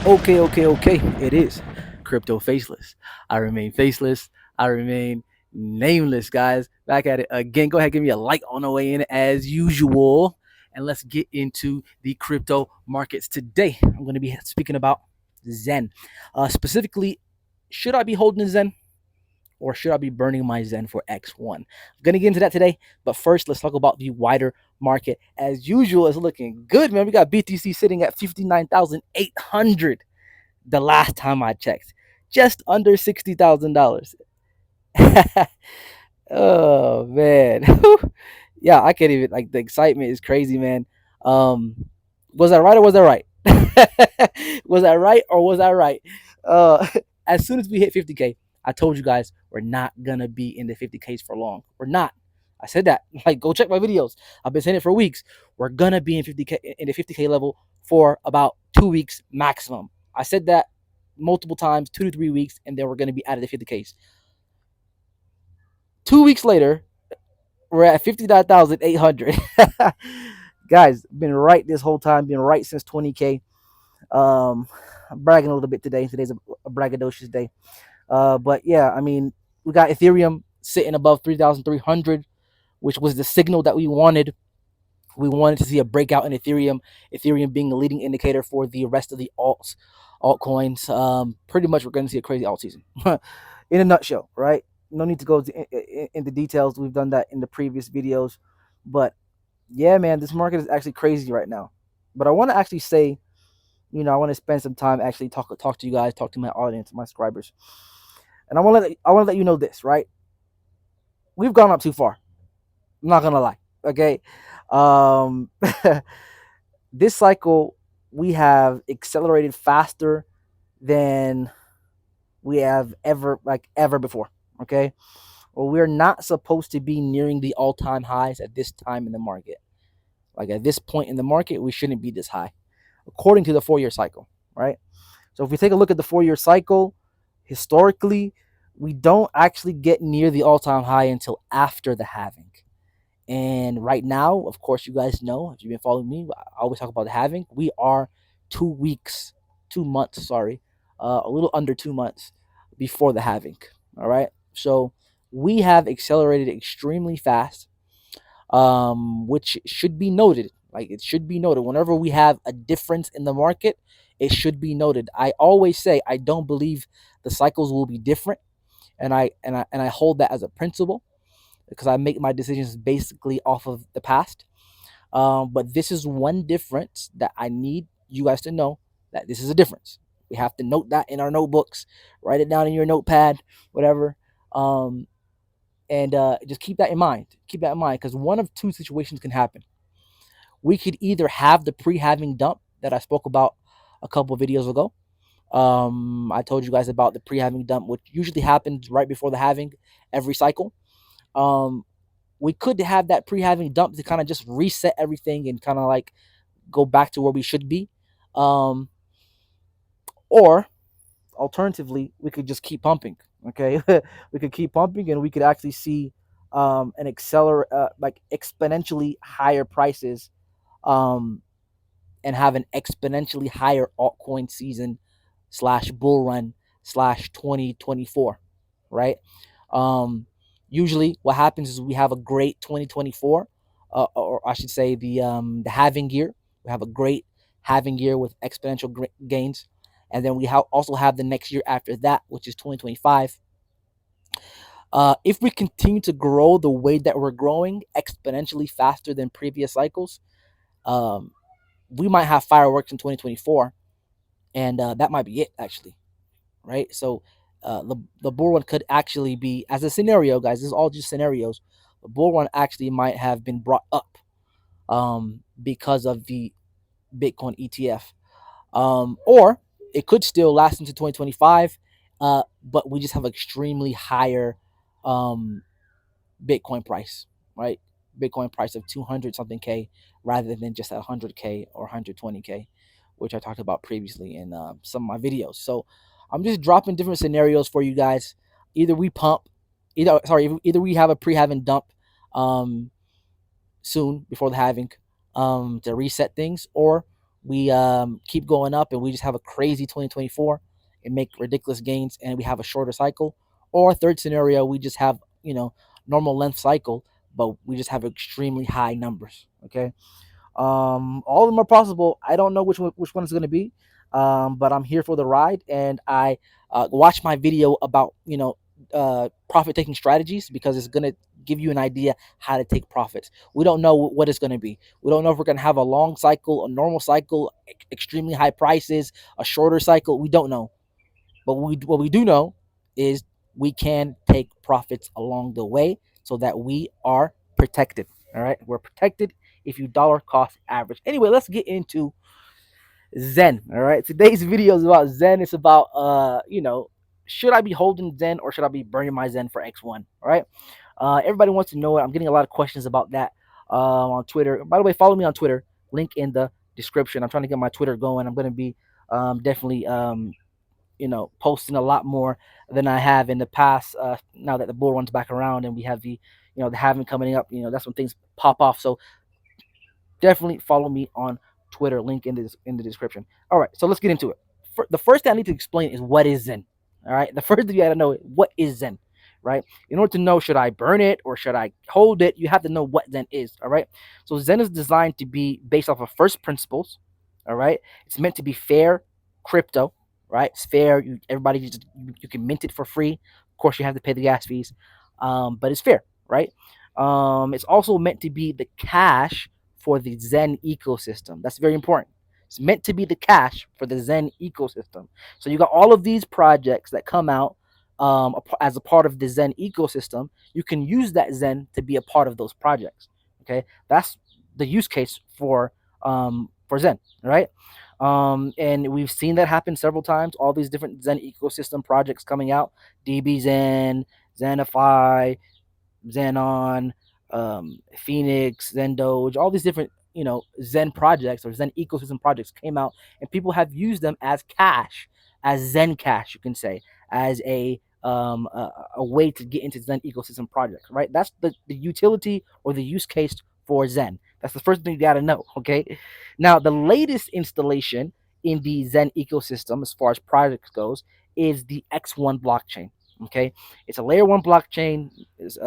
Okay. It is crypto faceless. I remain faceless. I remain nameless, guys. Back at it again. Go ahead, give me a like on the way in as usual. And let's get into the crypto markets today. I'm going to be speaking about Zen. Specifically, should I be holding Zen or should I be burning my Zen for X1? I'm going to get into that today. But first, let's talk about the wider market. As usual, it's looking good, man. We got BTC sitting at 59,800 the last time I checked. Just under $60,000. Oh man. Yeah, I can't even like the excitement is crazy, man. Um was I right or was I right? Was I right or was I right? Uh as soon as we hit 50K, I told you guys we're not gonna be in the 50Ks for long. We're not. I said that. Like go check my videos. I've been saying it for weeks. We're gonna be in 50K in the 50K level for about 2 weeks maximum. I said that multiple times, 2 to 3 weeks, and then we're gonna be out of the 50Ks. 2 weeks later, we're at 59,800. Guys, been right this whole time, been right since 20K. I'm bragging a little bit today. Today's a braggadocious day. But yeah, I mean, we got Ethereum sitting above 3,300, which was the signal that we wanted. We wanted to see a breakout in Ethereum. Ethereum being a leading indicator for the rest of the altcoins. Pretty much, we're going to see a crazy alt season. In a nutshell, right? No need to go into details. We've done that in the previous videos, but yeah, man, this market is actually crazy right now. But I want to actually say, I want to spend some time actually talk to you guys, talk to my audience, my subscribers, and I want to let you know this, right? We've gone up too far. I'm not gonna lie. Okay, um, this cycle we have accelerated faster than we have ever before. Okay, well, we're not supposed to be nearing the all-time highs at this time in the market. Like at this point in the market, we shouldn't be this high, according to the 4-year cycle, right? So if we take a look at the 4-year cycle, historically, we don't actually get near the all-time high until after the halving. And right now, of course, you guys know if you've been following me, I always talk about the halving. We are 2 weeks, 2 months, sorry, a little under 2 months before the halving. All right, so we have accelerated extremely fast, which should be noted. Like it should be noted whenever we have a difference in the market. It should be noted. I always say I don't believe the cycles will be different, and I hold that as a principle because I make my decisions basically off of the past. But this is one difference that I need you guys to know that this is a difference. We have to note that in our notebooks, write it down in your notepad, whatever. Um, and just keep that in mind. Keep that in mind because one of two situations can happen. We could either have the pre-halving dump that I spoke about a couple of videos ago. I told you guys about the pre-halving dump, which usually happens right before the halving every cycle. Um, we could have that pre-halving dump to kind of just reset everything and kind of like go back to where we should be. Um, or alternatively, we could just keep pumping. Okay, we could keep pumping, and we could actually see an accelerate like exponentially higher prices, um, and have an exponentially higher altcoin season slash bull run slash 2024, right? Um, Usually, what happens is we have a great 2024, or I should say the halving year. We have a great halving year with exponential gains, and then we also have the next year after that, which is 2025. If we continue to grow the way that we're growing exponentially faster than previous cycles, um, we might have fireworks in 2024, and that might be it actually, right? So the bull run could actually be, as a scenario, guys. This is all just scenarios. The bull run actually might have been brought up because of the Bitcoin ETF, or it could still last into 2025, but we just have extremely higher um, Bitcoin price, right? Bitcoin price of 200 something K rather than just 100K or 120K, which I talked about previously in some of my videos. So I'm just dropping different scenarios for you guys. Either we pump, either we have a pre-halving dump um, soon before the halving to reset things, or we keep going up and we just have a crazy 2024 and make ridiculous gains and we have a shorter cycle. Or third scenario, we just have, normal length cycle, but we just have extremely high numbers. Okay. All of them are possible. I don't know which one is going to be, but I'm here for the ride. And I watch my video about profit taking strategies because it's going to give you an idea how to take profits. We don't know what it's going to be. We don't know if we're going to have a long cycle, a normal cycle, extremely high prices, a shorter cycle. We don't know, but what we do know is we can take profits along the way so that we are protected. All right, we're protected if you dollar cost average. Anyway, let's get into Zen. All right, today's video is about Zen. It's about should I be holding Zen or should I be burning my Zen for X1? All right, everybody wants to know it. I'm getting a lot of questions about that on Twitter. By the way, follow me on Twitter. Link in the description. I'm trying to get my Twitter going. I'm going to be definitely posting a lot more than I have in the past. Now that the bull run's back around and we have the halving coming up, that's when things pop off. So definitely follow me on Twitter. Link in the description. All right, so let's get into it. The first thing I need to explain is what is Zen. All right, the first thing you got to know is what is Zen. Right, in order to know should I burn it or should I hold it, you have to know what Zen is. All right, so Zen is designed to be based off of first principles. All right, it's meant to be fair crypto. Right, it's fair. Everybody you can mint it for free. Of course, you have to pay the gas fees, but it's fair. Right. It's also meant to be the cash for the Zen ecosystem. That's very important. It's meant to be the cash for the Zen ecosystem. So you got all of these projects that come out as a part of the Zen ecosystem. You can use that Zen to be a part of those projects. Okay, that's the use case for Zen, right? And we've seen that happen several times. All these different Zen ecosystem projects coming out: DB Zen, Zenify, Xenon, Phoenix, Zen Doge, all these different Zen projects or Zen ecosystem projects came out, and people have used them as cash, as Zen cash, you can say, as a way to get into Zen ecosystem projects. Right? That's the utility or the use case for Zen. That's the first thing you got to know. Okay. Now, the latest installation in the Zen ecosystem, as far as projects goes, is the X1 blockchain. Okay, it's a layer one blockchain. Is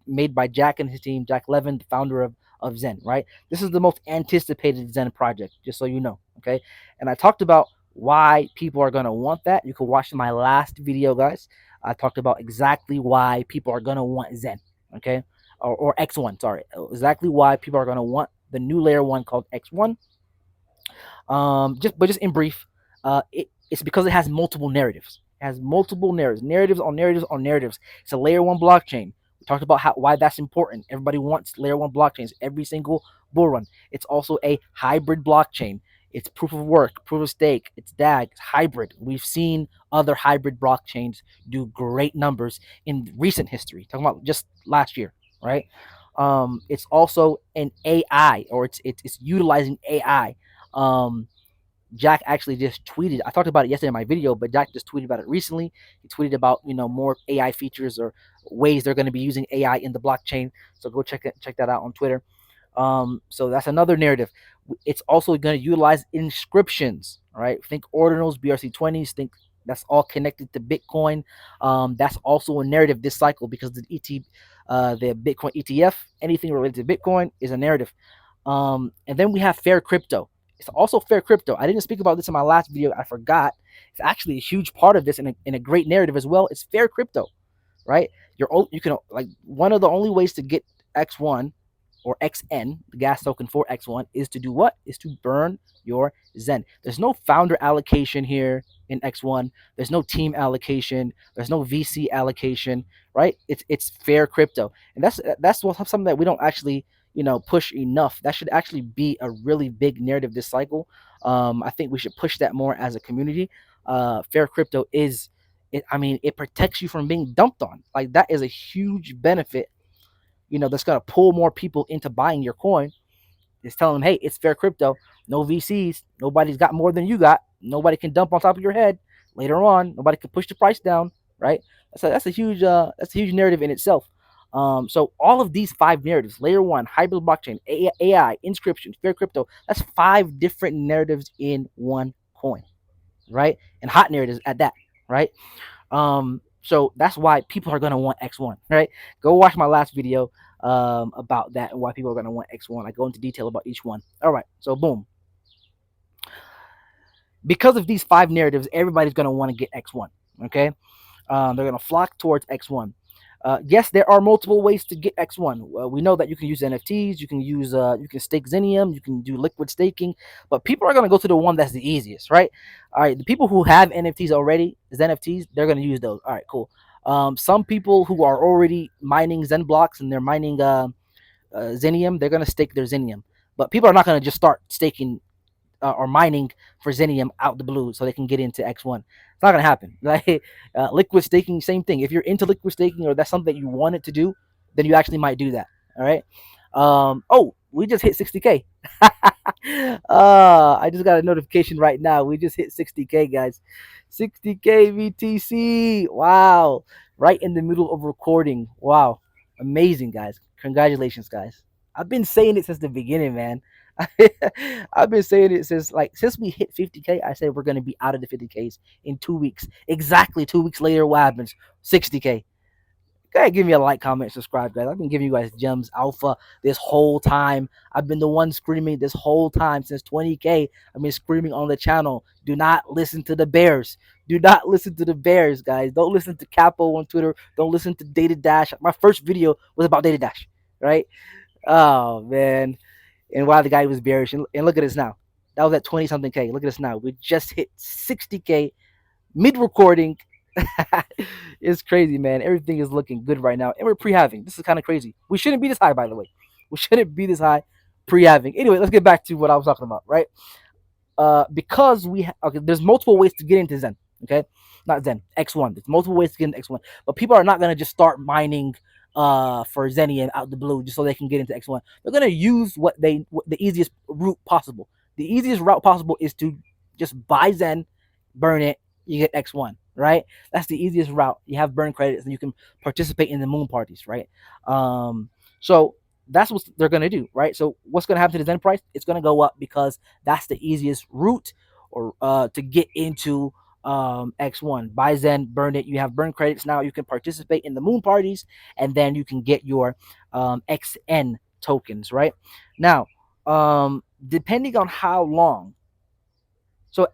made by Jack and his team, Jack Levin, the founder of Zen. Right, this is the most anticipated Zen project, just so you know. Okay, and I talked about why people are going to want that. You can watch my last video, guys. I talked about exactly why people are going to want Zen. Okay, or X1. Sorry, exactly why people are going to want the new layer one called X1. Just in brief, it's because it has multiple narratives. It has multiple narratives on narratives on narratives. It's a layer one blockchain. We talked about why that's important. Everybody wants layer one blockchains every single bull run. It's also a hybrid blockchain. It's proof of work, proof of stake. It's DAG. It's hybrid. We've seen other hybrid blockchains do great numbers in recent history. Talking about just last year, right? It's also an AI, or it's utilizing AI. Um, Jack actually just tweeted. I talked about it yesterday in my video, but Jack just tweeted about it recently. He tweeted about more AI features or ways they're going to be using AI in the blockchain. So go check that out on Twitter. So that's another narrative. It's also going to utilize inscriptions. All right, think ordinals, BRC20s. Think that's all connected to Bitcoin. That's also a narrative this cycle because the Bitcoin ETF, anything related to Bitcoin is a narrative. And then we have fair crypto. It's also fair crypto. I didn't speak about this in my last video. I forgot. It's actually a huge part of this and a great narrative as well. It's fair crypto, right? You can, like, one of the only ways to get X1 or XN, the gas token for X1, is to do what? Is to burn your Zen. There's no founder allocation here in X1. There's no team allocation. There's no VC allocation, right? It's fair crypto, and that's something that we don't actually push enough. That should actually be a really big narrative this cycle. I think we should push that more as a community. Fair crypto is it. I mean, it protects you from being dumped on. Like, that is a huge benefit. That's gonna pull more people into buying your coin. It's telling them, hey, it's fair crypto. No VCs. Nobody's got more than you got. Nobody can dump on top of your head later on. Nobody can push the price down. Right. That's a huge narrative in itself. So all of these five narratives, layer one, hybrid blockchain, AI, inscription, fair crypto, that's five different narratives in one coin, right? And hot narratives at that, right? So that's why people are gonna want X1, right? Go watch my last video about that and why people are gonna want X1. I go into detail about each one. All right, so boom. Because of these five narratives, everybody's gonna want to get X1. Okay, they're gonna flock towards X1. Yes, there are multiple ways to get X1. We know that you can use NFTs, you can stake Xenium, you can do liquid staking, but people are gonna go to the one that's the easiest, right? All right, the people who have NFTs already, is NFTs, they're gonna use those. All right, cool. Some people who are already mining Zen blocks and they're mining Xenium, they're gonna stake their Xenium. But people are not gonna just start staking or mining for Xenium out the blue so they can get into X1. It's not gonna happen. Like liquid staking, same thing. If you're into liquid staking or that's something that you wanted to do, then you actually might do that. All right. Oh, we just hit 60K. I just got a notification right now. We just hit 60K, guys. 60K VTC. Wow. Right in the middle of recording. Wow. Amazing, guys. Congratulations, guys. I've been saying it since the beginning, man. I've been saying it since we hit 50K. I said we're gonna be out of the 50Ks in 2 weeks. Exactly 2 weeks later, what happens? 60K. Go ahead, give me a like, comment, subscribe, guys. I've been giving you guys gems alpha this whole time. I've been the one screaming this whole time since 20K. I've been screaming on the channel. Do not listen to the bears. Do not listen to the bears, guys. Don't listen to Capo on Twitter. Don't listen to Data Dash. My first video was about Data Dash, right? Oh man. And why the guy was bearish. And look at us now. That was at 20 something K. Look at us now. We just hit 60K mid recording. It's crazy, man. Everything is looking good right now. And we're pre halving. This is kind of crazy. We shouldn't be this high, by the way. We shouldn't be this high pre halving. Anyway, let's get back to what I was talking about, right? Because okay, there's multiple ways to get into Zen. Okay, not Zen, X1. There's multiple ways to get into X1, but people are not gonna just start mining for Zenium out the blue just so they can get into X1. They're gonna use the easiest route possible. The easiest route possible is to just buy Zen, burn it, you get X1, right? That's the easiest route. You have burn credits and you can participate in the moon parties, right? So that's what they're gonna do, right? So what's gonna happen to the Zen price? It's gonna go up because that's the easiest route or to get into X1. Buy Zen, burn it. You have burn credits now. You can participate in the moon parties, and then you can get your XN tokens, right? Now, depending on how long. So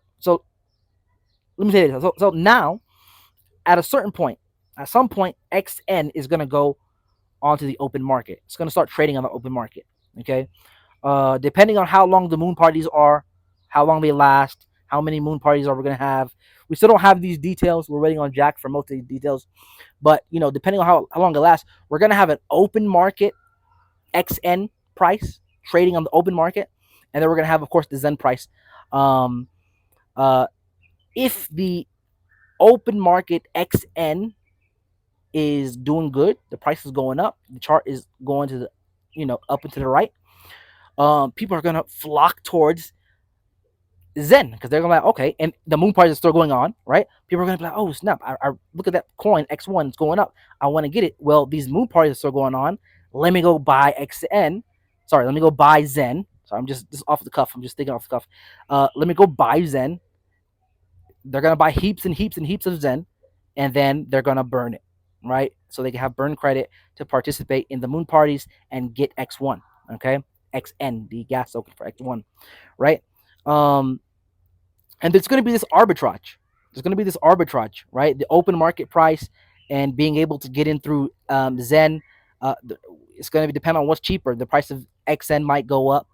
let me say this. So now, at a certain point, at some point, XN is gonna go onto the open market. It's gonna start trading on the open market. Okay. Depending on how long the moon parties are, how long they last, how many moon parties are we gonna have. We still don't have these details. We're waiting on Jack for most of these details. But depending on how long it lasts, we're gonna have an open market XN price trading on the open market, and then we're gonna have, of course, the Zen price. Um, uh, if the open market XN is doing good, the price is going up, the chart is going to the up and to the right. People are gonna flock towards Zen because they're gonna be like, okay, and the moon price is still going on, right? People are gonna be like, oh snap! I look at that coin X1, it's going up. I want to get it. Well, these moon prices are still going on. Let me go buy XN. Sorry, let me go buy Zen. So I'm just off the cuff. I'm just thinking off the cuff. Let me go buy Zen. They're gonna buy heaps and heaps and heaps of Zen, and then they're gonna burn it, right? So they can have burn credit to participate in the moon parties and get X1. Okay, XN, the gas token for X1, right? And there's going to be this arbitrage. There's going to be this arbitrage, right? The open market price and being able to get in through Zen. It's going to depend on what's cheaper. The price of XN might go up,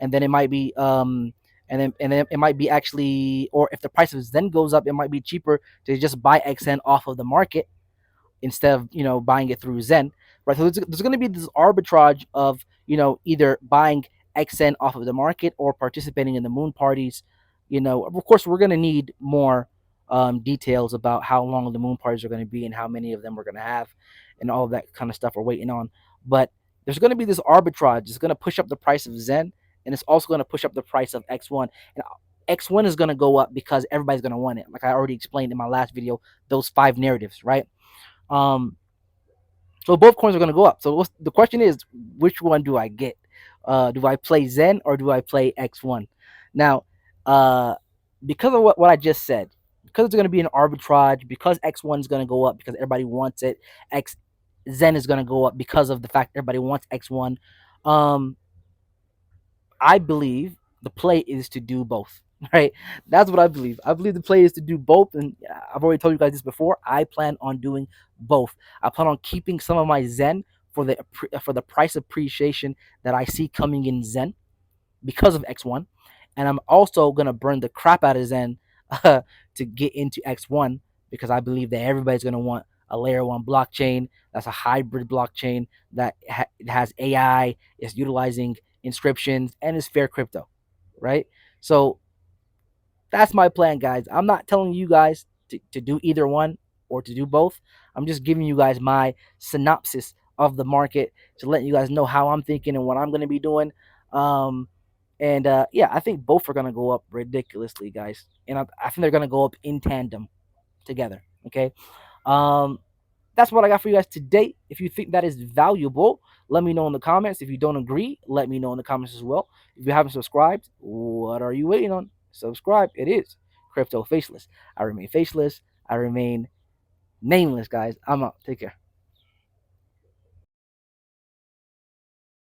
and then it might be and then it might be actually, or if the price of Zen goes up, it might be cheaper to just buy XN off of the market instead of buying it through Zen, right? So there's going to be this arbitrage of either buying XN off of the market or participating in the moon parties. Of course, we're going to need more details about how long the moon parties are going to be and how many of them we're going to have, and all of that kind of stuff we're waiting on. But there's going to be this arbitrage. It's going to push up the price of Zen, and it's also going to push up the price of X1. And X1 is going to go up because everybody's going to want it. Like I already explained in my last video, those five narratives, right? Um, So both coins are going to go up. So the question is, which one do I get? Do I play Zen or do I play X1? Now, uh, because of what I just said, because it's going to be an arbitrage, because X1 is going to go up because everybody wants it, X Zen is going to go up because of the fact everybody wants X1. Um, I believe the play is to do both. Right, that's what I believe. I believe the play is to do both, and I've already told you guys this before. I plan on doing both. I plan on keeping some of my Zen for the price appreciation that I see coming in Zen because of X1, and I'm also gonna burn the crap out of Zen to get into X1 because I believe that everybody's gonna want a layer one blockchain that's a hybrid blockchain that it has AI, is utilizing inscriptions, and is fair crypto, right? So that's my plan, guys. I'm not telling you guys to do either one or to do both. I'm just giving you guys my synopsis of the market to let you guys know how I'm thinking and what I'm going to be doing. And yeah, I think both are going to go up ridiculously, guys. And I think they're going to go up in tandem together. Okay. Um, that's what I got for you guys today. If you think that is valuable, let me know in the comments. If you don't agree, let me know in the comments as well. If you haven't subscribed, what are you waiting on? Subscribe. It is Crypto Faceless. I remain faceless. I remain nameless, guys. I'm out. Take care.